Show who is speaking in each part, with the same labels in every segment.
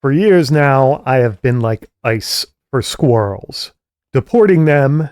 Speaker 1: For years now, I have been like ice for squirrels. Deporting them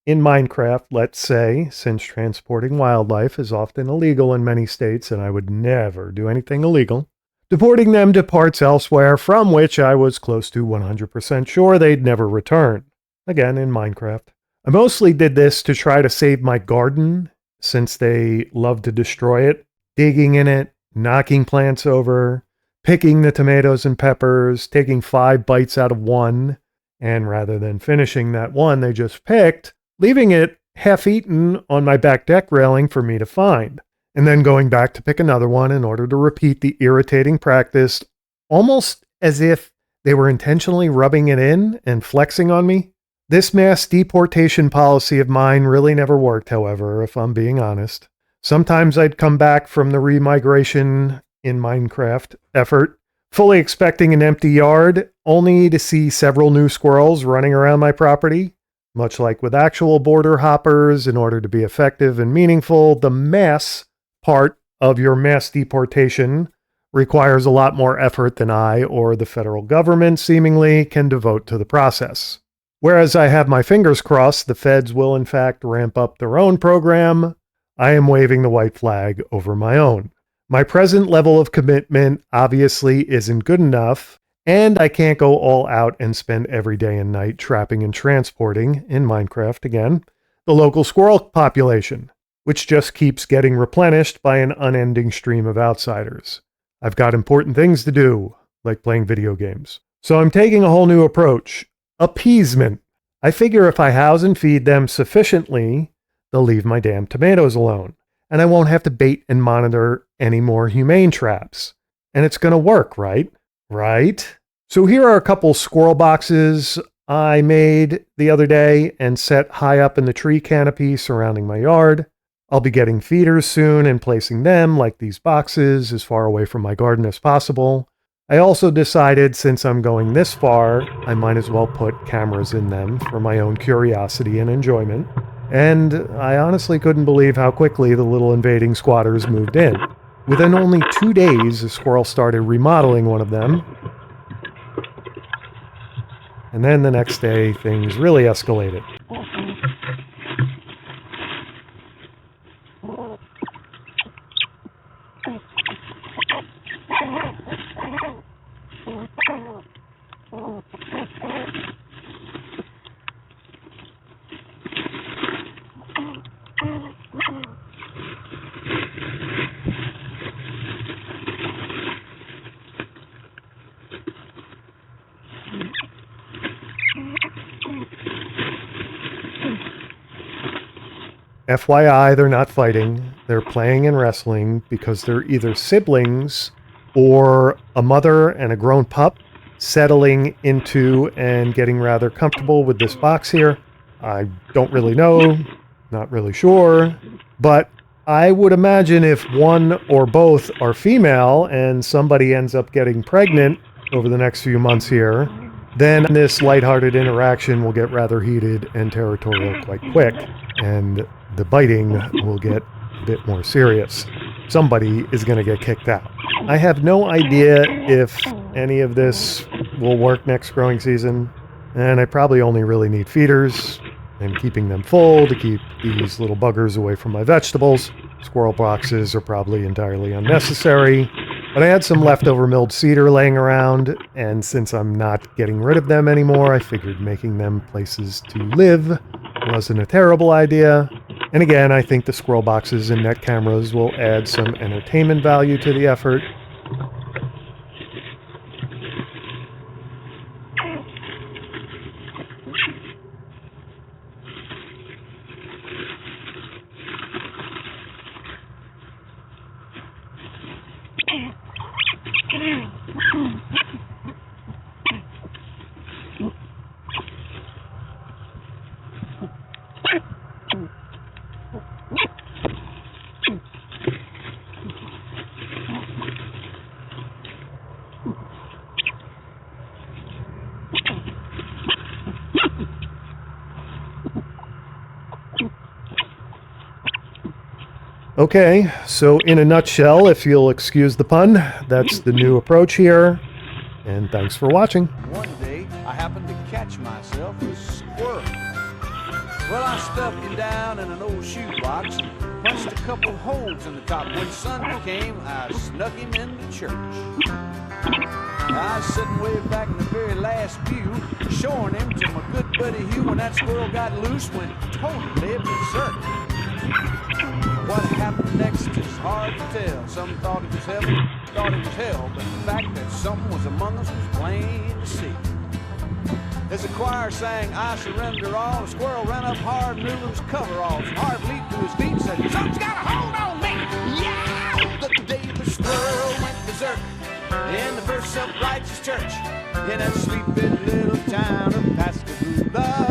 Speaker 1: in Minecraft, let's say, since transporting wildlife is often illegal in many states and I would never do anything illegal, deporting them to parts elsewhere from which I was close to 100% sure they'd never return. Again, in Minecraft. I mostly did this to try to save my garden, since they love to destroy it, digging in it, knocking plants over, picking the tomatoes and peppers, taking 5 bites out of one, and rather than finishing that one they just picked, leaving it half-eaten on my back deck railing for me to find, and then going back to pick another one in order to repeat the irritating practice, almost as if they were intentionally rubbing it in and flexing on me. This mass deportation policy of mine really never worked, however, if I'm being honest. Sometimes I'd come back from the remigration in Minecraft effort, fully expecting an empty yard, only to see several new squirrels running around my property. Much like with actual border hoppers, in order to be effective and meaningful, the mass part of your mass deportation requires a lot more effort than I or the federal government seemingly can devote to the process. Whereas I have my fingers crossed the feds will in fact ramp up their own program, I am waving the white flag over my own. My present level of commitment obviously isn't good enough, and I can't go all out and spend every day and night trapping and transporting, in Minecraft again, the local squirrel population, which just keeps getting replenished by an unending stream of outsiders. I've got important things to do, like playing video games. So I'm taking a whole new approach. Appeasement. I figure if I house and feed them sufficiently, they'll leave my damn tomatoes alone, and I won't have to bait and monitor any more humane traps. And it's going to work, right? Right? So here are a couple squirrel boxes I made the other day and set high up in the tree canopy surrounding my yard. I'll be getting feeders soon and placing them, like these boxes, as far away from my garden as possible. I also decided since I'm going this far, I might as well put cameras in them for my own curiosity and enjoyment. And I honestly couldn't believe how quickly the little invading squatters moved in. Within only 2 days, a squirrel started remodeling one of them. And then the next day, things really escalated. FYI, they're not fighting. They're playing and wrestling because they're either siblings or a mother and a grown pup settling into and getting rather comfortable with this box here. I don't really know, not really sure, but I would imagine if one or both are female and somebody ends up getting pregnant over the next few months here, then this lighthearted interaction will get rather heated and territorial quite quick, and the biting will get a bit more serious. Somebody is going to get kicked out. I have no idea if any of this will work next growing season, and I probably only really need feeders and keeping them full to keep these little buggers away from my vegetables. Squirrel boxes are probably entirely unnecessary, but I had some leftover milled cedar laying around, and since I'm not getting rid of them anymore, I figured making them places to live wasn't a terrible idea. And again, I think the squirrel boxes and net cameras will add some entertainment value to the effort. Okay, so in a nutshell, if you'll excuse the pun, that's the new approach here. and thanks for watching.
Speaker 2: One day, I happened to catch myself a squirrel. Well, I stuffed him down in an old shoebox and punched a couple holes in the top. When Sunday came, I snuck him into church. I was sitting way back in the very last pew, showing him to my good buddy Hugh when that squirrel got loose, went totally berserk. What happened next is hard to tell. Some thought it was heaven, thought it was hell, but the fact that something was among us was plain to see. As the choir sang, "I surrender all," the squirrel ran up hard, moving his coveralls. Hard leaped to his feet and said, "Something's got a hold on me!" Yeah! The day the squirrel went berserk in the first self-righteous church in that sleepy little town of Pascagoula.